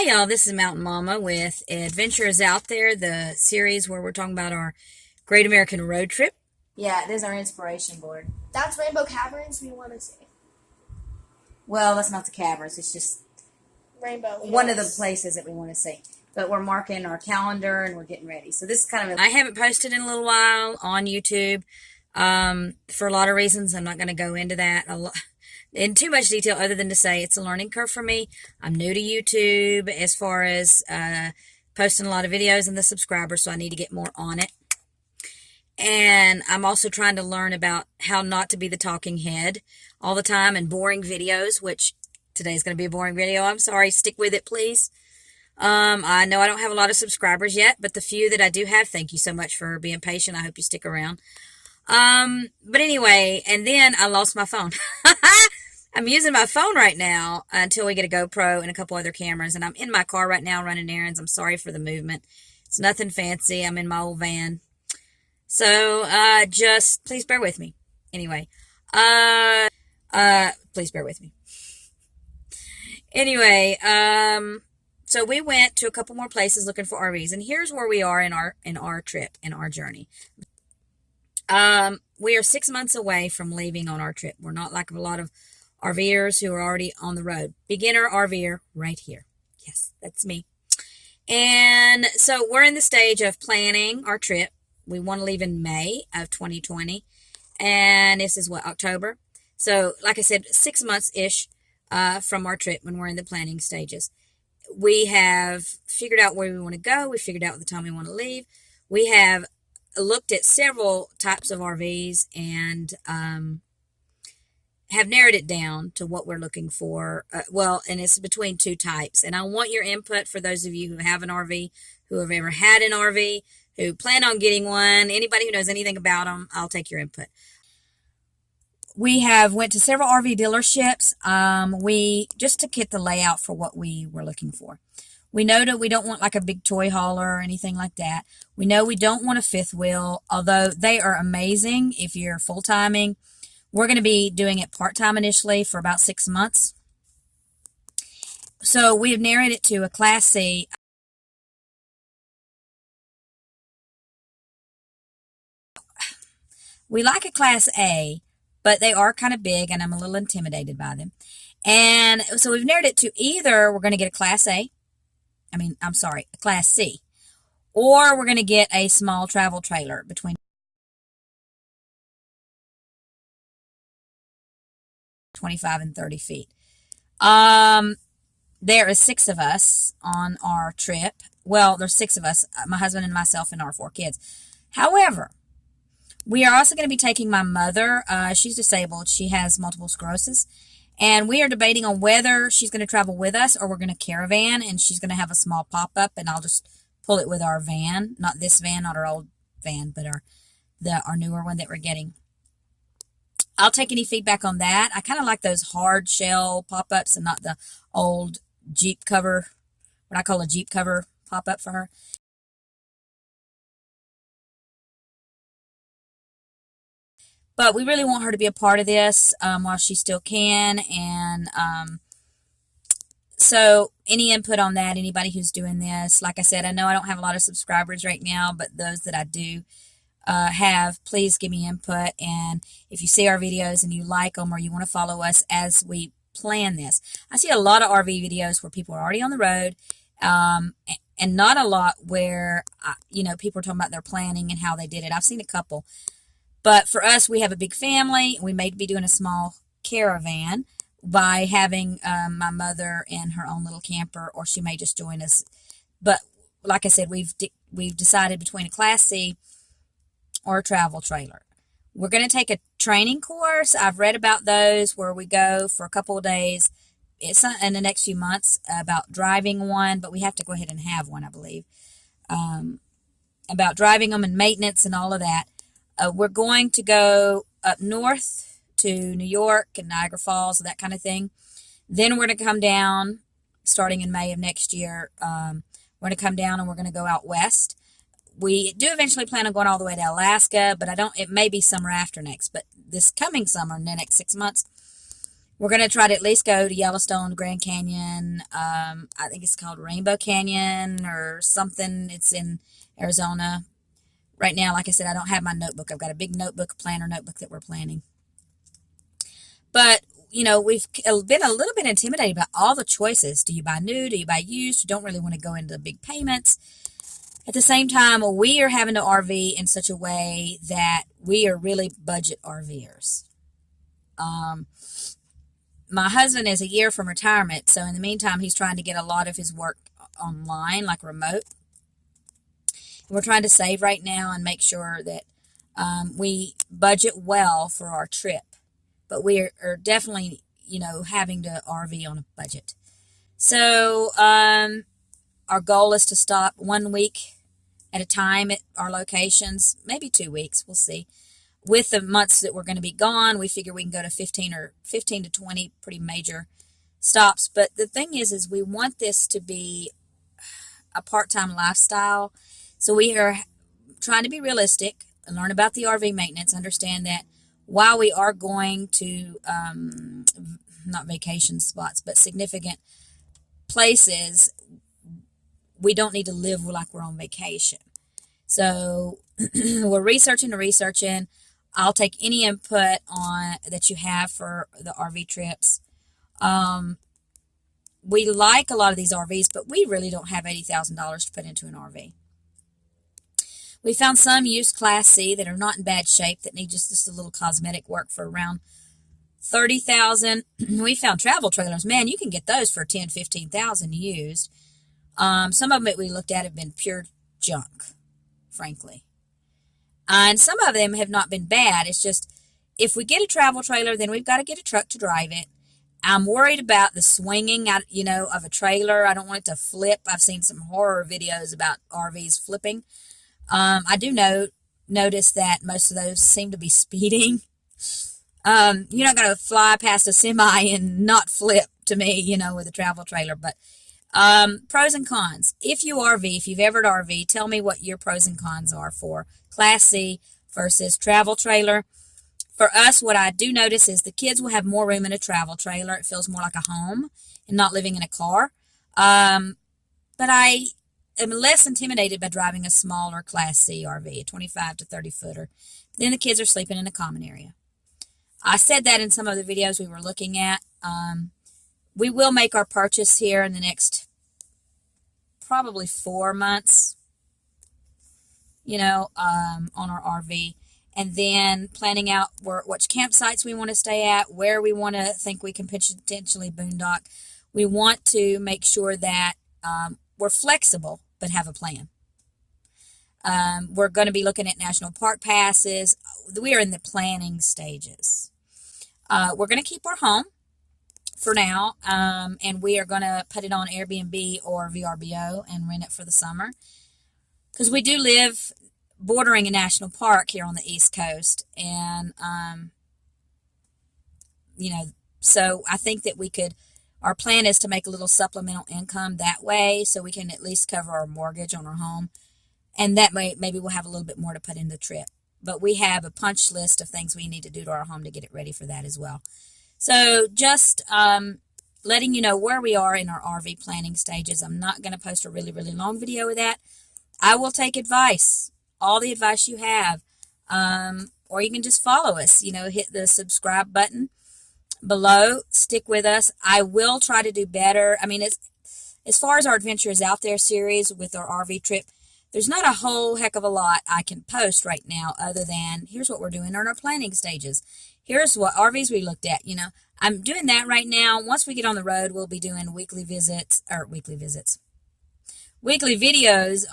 Hi, y'all. This is Mountain Mama with Adventures Out There, the series where we're talking about our Great American Road Trip. Yeah, there's our inspiration board. That's Rainbow Caverns we want to see. Well, that's not the caverns. It's just Rainbow. one of the places that we want to see. But we're marking our calendar and we're getting ready. So this is kind of I haven't posted in a little while on YouTube for a lot of reasons. I'm not going to go into that in too much detail other than to say it's a learning curve for me. I'm new to YouTube as far as posting a lot of videos and the subscribers, so I need to get more on it. And I'm also trying to learn about how not to be the talking head all the time and boring videos, which today's going to be a boring video. I'm sorry. Stick with it, please. I know I don't have a lot of subscribers yet, but the few that I do have, thank you so much for being patient. I hope you stick around. But anyway, and then I lost my phone. I'm using my phone right now until we get a GoPro and a couple other cameras, and I'm in my car right now running errands. I'm sorry for the movement. It's nothing fancy. I'm in my old van. So, just please bear with me. Anyway, please bear with me. Anyway, so we went to a couple more places looking for RVs, and here's where we are in our trip, in our journey. We are 6 months away from leaving on our trip. We're not like a lot of RVers who are already on the road. Beginner RVer right here. Yes, that's me. And so we're in the stage of planning our trip. We want to leave in May of 2020. And this is what, October? So, like I said, 6 months-ish from our trip when we're in the planning stages. We have figured out where we want to go. We figured out the time we want to leave. We have looked at several types of RVs and have narrowed it down to what we're looking for. And it's between two types. And I want your input for those of you who have an RV, who have ever had an RV, who plan on getting one, anybody who knows anything about them, I'll take your input. We have went to several RV dealerships. Just to get the layout for what we were looking for. We know that we don't want like a big toy hauler or anything like that. We know we don't want a fifth wheel, although they are amazing if you're full-timing. We're going to be doing it part-time initially for about 6 months. So we have narrowed it to a Class C. We like a Class A, but they are kind of big, and I'm a little intimidated by them. And so we've narrowed it to either we're going to get a Class C, or we're going to get a small travel trailer between 25 and 30 feet. There is 6 of us on our trip. Well, there's 6 of us, my husband and myself and our 4 kids. However, we are also going to be taking my mother. She's disabled. She has multiple sclerosis. And we are debating on whether she's going to travel with us or we're going to caravan, and she's going to have a small pop-up, and I'll just pull it with our van. Not this van, not our old van, but our newer one that we're getting. I'll take any feedback on that. I kind of like those hard shell pop-ups and not the old Jeep cover, what I call a Jeep cover pop-up for her. But we really want her to be a part of this while she still can. And so any input on that, anybody who's doing this, like I said, I know I don't have a lot of subscribers right now, but those that I do have, please give me input. And if you see our videos and you like them or you want to follow us as we plan this. I see a lot of RV videos where people are already on the road and not a lot where, people are talking about their planning and how they did it. I've seen a couple. But for us, we have a big family. We may be doing a small caravan by having my mother in her own little camper, or she may just join us. But like I said, we've decided between a Class C or a travel trailer. We're going to take a training course. I've read about those where we go for a couple of days. It's in the next few months about driving one, but we have to go ahead and have one, I believe. About driving them and maintenance and all of that. We're going to go up north to New York and Niagara Falls, that kind of thing. Then we're going to come down, starting in May of next year. We're going to come down and we're going to go out west. We do eventually plan on going all the way to Alaska, but it may be summer after next. But this coming summer, in the next 6 months, We're going to try to at least go to Yellowstone, Grand Canyon. I think it's called Rainbow Canyon or something. It's in Arizona. Right now, like I said, I don't have my notebook. I've got a big notebook, planner notebook that we're planning. But, you know, we've been a little bit intimidated by all the choices. Do you buy new? Do you buy used? You don't really want to go into the big payments. At the same time, we are having to RV in such a way that we are really budget RVers. My husband is a year from retirement, so in the meantime, he's trying to get a lot of his work online, like remote. We're trying to save right now and make sure that we budget well for our trip. But we are definitely, you know, having to RV on a budget. So our goal is to stop 1 week at a time at our locations, maybe 2 weeks, we'll see. With the months that we're going to be gone, we figure we can go to 15 to 20 pretty major stops. But the thing is we want this to be a part-time lifestyle. So we are trying to be realistic and learn about the RV maintenance, understand that while we are going to, not vacation spots, but significant places, we don't need to live like we're on vacation. So we're researching. I'll take any input on that you have for the RV trips. We like a lot of these RVs, but we really don't have $80,000 to put into an RV. We found some used Class C that are not in bad shape that need just a little cosmetic work for around $30,000. We found travel trailers. Man, you can get those for $10,000, $15,000 used. Some of them that we looked at have been pure junk, frankly. And some of them have not been bad. It's just, if we get a travel trailer, then we've got to get a truck to drive it. I'm worried about the swinging out, you know, of a trailer. I don't want it to flip. I've seen some horror videos about RVs flipping. I do notice that most of those seem to be speeding. You're not going to fly past a semi and not flip, to me, you know, with a travel trailer. But pros and cons. If you RV, if you've ever RV, tell me what your pros and cons are for Class C versus travel trailer. For us, what I do notice is the kids will have more room in a travel trailer. It feels more like a home and not living in a car. But I am less intimidated by driving a smaller Class C RV, a 25 to 30 footer. Then the kids are sleeping in a common area. I said that in some of the videos we were looking at. We will make our purchase here in the next probably 4 months, you know, on our RV. And then planning out which campsites we want to stay at, where we want to think we can potentially boondock. We want to make sure that we're flexible, but have a plan. We're going to be looking at national park passes. We are in the planning stages. We're going to keep our home for now, and we are going to put it on Airbnb or VRBO and rent it for the summer. Because we do live bordering a national park here on the East Coast, and, you know, so I think that our plan is to make a little supplemental income that way so we can at least cover our mortgage on our home. And that maybe we'll have a little bit more to put in the trip. But we have a punch list of things we need to do to our home to get it ready for that as well. So just letting you know where we are in our RV planning stages. I'm not going to post a really, really long video with that. I will take advice, all the advice you have. Or you can just follow us, you know, hit the subscribe button below. Stick with us. I will try to do better. I mean, as far as our Adventures Out There series with our RV trip, there's not a whole heck of a lot I can post right now other than here's what we're doing in our planning stages. Here's what RVs we looked at, you know. I'm doing that right now. Once we get on the road, we'll be doing weekly videos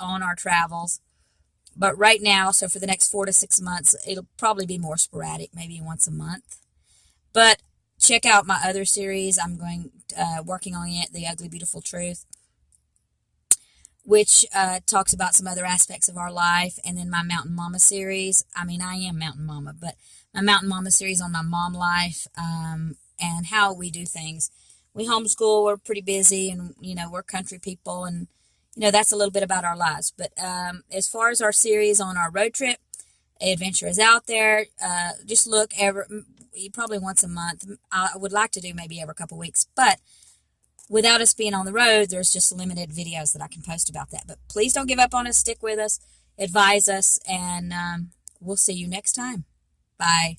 on our travels. But right now, so for the next 4 to 6 months, it'll probably be more sporadic, maybe once a month. But check out my other series. I'm working on it, The Ugly Beautiful Truth, which talks about some other aspects of our life. And then my Mountain Mama series. I mean, I am Mountain Mama, but my Mountain Mama series on my mom life and how we do things. We homeschool. We're pretty busy, and, you know, we're country people, and, you know, that's a little bit about our lives. But as far as our series on our road trip, Adventure is Out There. Just look, probably once a month. I would like to do maybe every couple weeks, but without us being on the road, there's just limited videos that I can post about that. But please don't give up on us. Stick with us, advise us, and we'll see you next time. Bye.